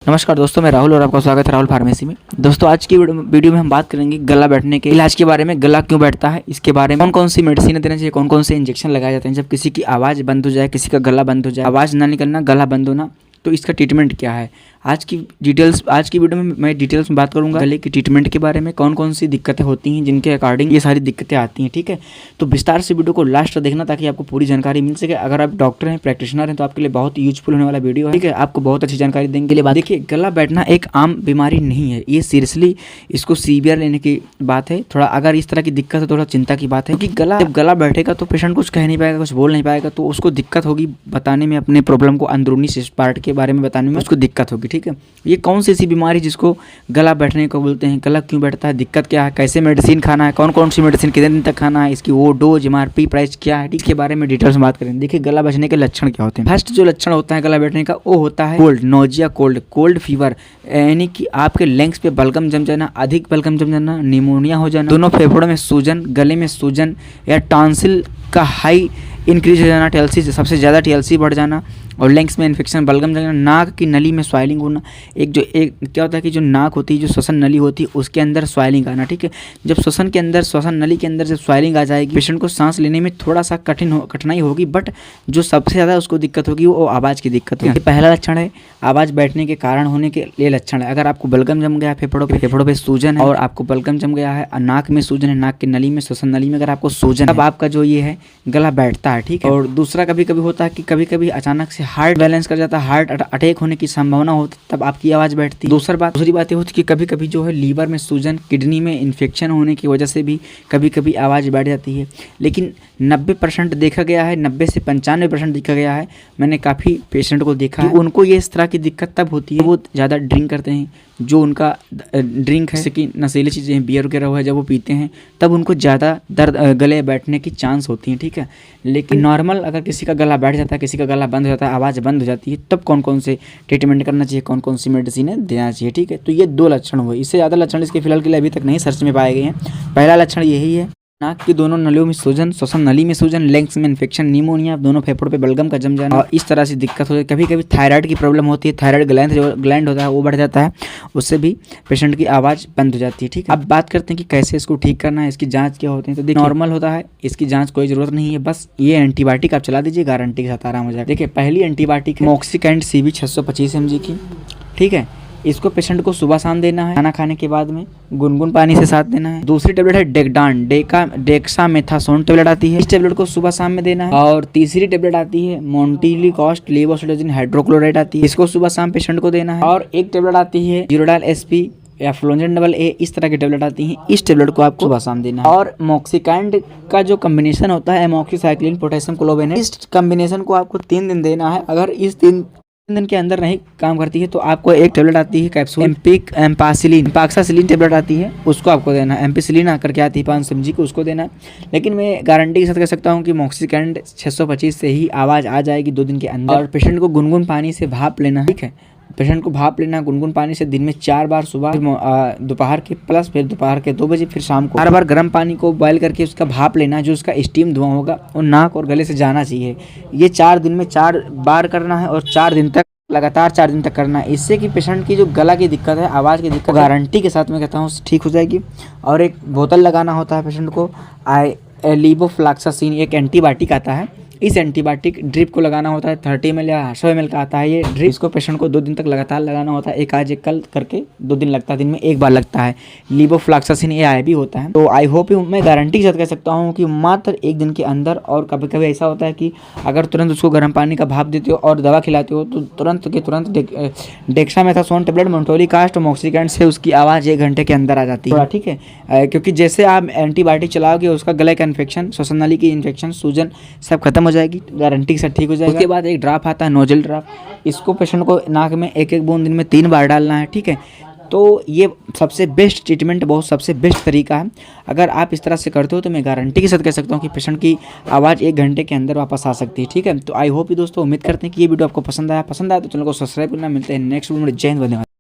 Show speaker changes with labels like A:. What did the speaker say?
A: नमस्कार दोस्तों, मैं राहुल और आपका स्वागत है राहुल फार्मेसी में। दोस्तों आज की वीडियो में हम बात करेंगे गला बैठने के इलाज के बारे में। गला क्यों बैठता है, इसके बारे में कौन कौन सी मेडिसिन देना चाहिए, कौन कौन से इंजेक्शन लगाए जाते हैं जब किसी की आवाज़ बंद हो जाए, किसी का गला बंद हो जाए, आवाज़ ना निकलना, गला बंद होना, तो इसका ट्रीटमेंट क्या है। आज की वीडियो में मैं डिटेल्स में बात करूंगा गले की ट्रीटमेंट के बारे में, कौन कौन सी दिक्कतें होती हैं जिनके अकॉर्डिंग ये सारी दिक्कतें आती हैं। ठीक है, तो विस्तार से वीडियो को लास्ट तक देखना ताकि आपको पूरी जानकारी मिल सके। अगर आप डॉक्टर हैं, प्रैक्टिशनर हैं, तो आपके लिए बहुत यूजफुल होने वाला वीडियो है। ठीक है, आपको बहुत अच्छी जानकारी देने के लिए। देखिए, गला बैठना एक आम बीमारी नहीं है, ये सीरियसली इसको सीवियर लेने की बात है। थोड़ा अगर इस तरह की दिक्कत है, थोड़ा चिंता की बात है, क्योंकि जब गला बैठेगा तो पेशेंट कुछ कह नहीं पाएगा, कुछ बोल नहीं पाएगा, तो उसको दिक्कत होगी बताने में, अपने प्रॉब्लम को, अंदरूनी पार्ट के बारे में बताने में उसको दिक्कत होगी। ठीक है, ये कौन सी ऐसी बीमारी जिसको गला बैठने को बोलते हैं, गला क्यों बैठता है, दिक्कत क्या है, कैसे मेडिसिन खाना है, कौन कौन सी मेडिसिन कितने दिन तक खाना है, इसकी वो डोज, MRP प्राइस क्या है, इसके बारे में डिटेल्स में बात करें। देखिए, गला बैठने के लक्षण क्या होते हैं। फर्स्ट जो लक्षण होता है गला बैठने का, वो होता है कोल्ड, नोजिया, कोल्ड फीवर, यानी कि आपके लंग्स पे बलगम जम जाना, अधिक बलगम जम जाना, निमोनिया हो जाना, दोनों फेफड़ों में सूजन, गले में सूजन या टॉन्सिल का हाई इंक्रीज हो जाना, TLC से सबसे ज़्यादा TLC बढ़ जाना, और लंग्स में इन्फेक्शन, बलगम जाना, नाक की नली में स्वाइलिंग होना। एक क्या होता है कि जो नाक होती है, जो श्वसन नली होती है, उसके अंदर स्वाइलिंग आना। ठीक है, जब श्वसन नली के अंदर जब स्वाइलिंग आ जाएगी, पेशेंट को सांस लेने में थोड़ा सा कठिनाई होगी, बट जो सबसे ज़्यादा उसको दिक्कत होगी वो आवाज़ की दिक्कत होगी। पहला लक्षण है आवाज़ बैठने के कारण होने के लिए लक्षण है। अगर आपको बलगम जम गया है, फेफड़ों पे सूजन है, और आपको बलगम जम गया है, नाक में सूजन है, नाक की नली में, श्वसन नली में अगर आपको सूजन, तब आपका जो ये है गला बैठता है। ठीक है, और दूसरा कभी कभी होता है कि कभी कभी अचानक से हार्ट बैलेंस कर जाता है, हार्ट अटैक होने की संभावना होती है, तब आपकी आवाज़ बैठती है। दूसरी बात ये होती है कि कभी कभी जो है लीवर में सूजन, किडनी में इन्फेक्शन होने की वजह से भी कभी कभी आवाज़ बैठ जाती है। लेकिन 90% देखा गया है, 90 से 95% देखा गया है, मैंने काफ़ी पेशेंट को देखा है, उनको ये इस तरह की दिक्कत तब होती है वो ज़्यादा ड्रिंक करते हैं। जो उनका ड्रिंक है, जैसे कि नशीली चीज़ें, बियर वगैरह है, जब वो पीते हैं तब उनको ज़्यादा दर्द, गले बैठने की चांस होती हैं। ठीक है, लेकिन नॉर्मल अगर किसी का गला बैठ जाता है, किसी का गला बंद हो जाता है, आवाज़ बंद हो जाती है, तब कौन कौन से ट्रीटमेंट करना चाहिए, कौन कौन सी मेडिसिन देना चाहिए। ठीक है, तो ये 2 लक्षण हुए, इससे ज़्यादा लक्षण इसके फिलहाल के लिए अभी तक नहीं सर्च में पाए गए हैं। पहला लक्षण यही है, नाक की दोनों नलियों में सूजन, श्वसन नली में सूजन, लंग्स में इन्फेक्शन, निमोनिया, दोनों फेफड़ों पे बलगम का जम जाना, और इस तरह से दिक्कत होती है। कभी कभी थायराइड की प्रॉब्लम होती है, थायराइड ग्लैंड होता है वो बढ़ जाता है, उससे भी पेशेंट की आवाज़ बंद हो जाती है। ठीक है, अब बात करते हैं कि कैसे इसको ठीक करना है, इसकी जांच क्या होती है। तो देखिए, नॉर्मल होता है, इसकी जांच कोई ज़रूरत नहीं है, बस ये एंटीबायोटिक आप चला दीजिए, गारंटी के साथ आराम हो जाएगा। देखिए, पहली एंटीबायोटिक मॉक्सिकैंड CB 625 mg की। ठीक है, इसको पेशेंट को सुबह शाम देना है, खाना खाने के बाद में गुनगुन पानी से साथ देना है। दूसरी टेबलेट है डेक्डान, डेक्सामेथासोन टेबलेट आती है, इस टेबलेट को सुबह शाम में देना है। और तीसरी टेबलेट आती है मोन्टेलिकॉस्ट लेवोसिटोजिन हाइड्रोक्लोराइड आती है, इसको सुबह शाम पेशेंट को देना है। और एक टेबलेट आती है यूरोडाल SP या फ्लोंजन AA, इस तरह की टेबलेट आती हैं, इस टेबलेट को आपको सुबह शाम देना है। और मॉक्सिकैंड का जो कम्बिनेशन होता है, एमॉक्सिसाइक्लिन पोटेशियम क्लोवेनेट, इस कम्बिनेशन को आपको 3 दिन देना है। अगर इस 3 दिन के अंदर नहीं काम करती है तो आपको एक टेबलेट आती है कैप्सूल एम्पाक्सासिलिन टेबलेट आती है, उसको आपको देना है। एम्पिसिलिन आकर के आती है 500 mg को, उसको देना है। लेकिन मैं गारंटी के साथ कह सकता हूँ कि मॉक्सिकैंड 625 से ही आवाज़ आ जाएगी 2 दिन के अंदर। और पेशेंट को गुनगुन पानी से भाप लेना है। ठीक है, पेशेंट को भाप लेना गुनगुन पानी से दिन में 4 बार, सुबह, दोपहर के प्लस, फिर दोपहर के 2 बजे, फिर शाम को 4 बार गर्म पानी को बॉयल करके उसका भाप लेना, जो उसका स्टीम धुआं होगा वो नाक और गले से जाना चाहिए। ये 4 दिन में 4 बार करना है, और 4 दिन तक, लगातार 4 दिन तक करना है। इससे कि पेशेंट की जो गला की दिक्कत है, आवाज़ की दिक्कत, गारंटी के साथ मैं कहता हूँ ठीक हो जाएगी। और एक बोतल लगाना होता है पेशेंट को, लेवोफ्लॉक्सासिन, एक एंटीबायोटिक आता है, इस एंटीबायोटिक ड्रिप को लगाना होता है, 30 ml या 100 ml का आता है ये ड्रिप। इसको पेशेंट को 2 दिन तक लगातार लगाना होता है, एक आज एक कल करके 2 दिन लगता है, दिन में 1 बार लगता है। लेवोफ्लॉक्सासिन ये IV होता है। तो आई होप मैं गारंटी के साथ कह सकता हूँ कि मात्र 1 दिन के अंदर, और कभी कभी ऐसा होता है कि अगर तुरंत उसको गर्म पानी का भाप देते हो और दवा खिलाते हो तो तुरंत के तुरंत डेक्सामेथासोन टेबलेट, मोन्टेलिकॉस्ट, मॉक्सिकैंड से उसकी आवाज़ 1 घंटे के अंदर आ जाती है। ठीक है, क्योंकि जैसे आप एंटीबायोटिक चलाओगे, उसका गले का इन्फेक्शन, श्वसन नली की इन्फेक्शन, सूजन सब खत्म हो जाएगी, गारंटी के साथ ठीक हो जाएगा। उसके बाद एक ड्राप आता है, नोजल ड्राप, इसको पेशेंट को नाक में 1-1 बूंद दिन में 3 बार डालना है। ठीक है, तो ये सबसे बेस्ट ट्रीटमेंट, सबसे बेस्ट तरीका है। अगर आप इस तरह से करते हो तो मैं गारंटी के साथ कह सकता हूँ कि पेशेंट की आवाज़ 1 घंटे के अंदर वापस आ सकती है। ठीक है, तो आई होप दोस्तों, उम्मीद करते हैं कि ये वीडियो आपको पसंद आया तो चैनल को सब्सक्राइब करना। मिलते हैं नेक्स्ट वीडियो में। जय हिंद, धन्यवाद।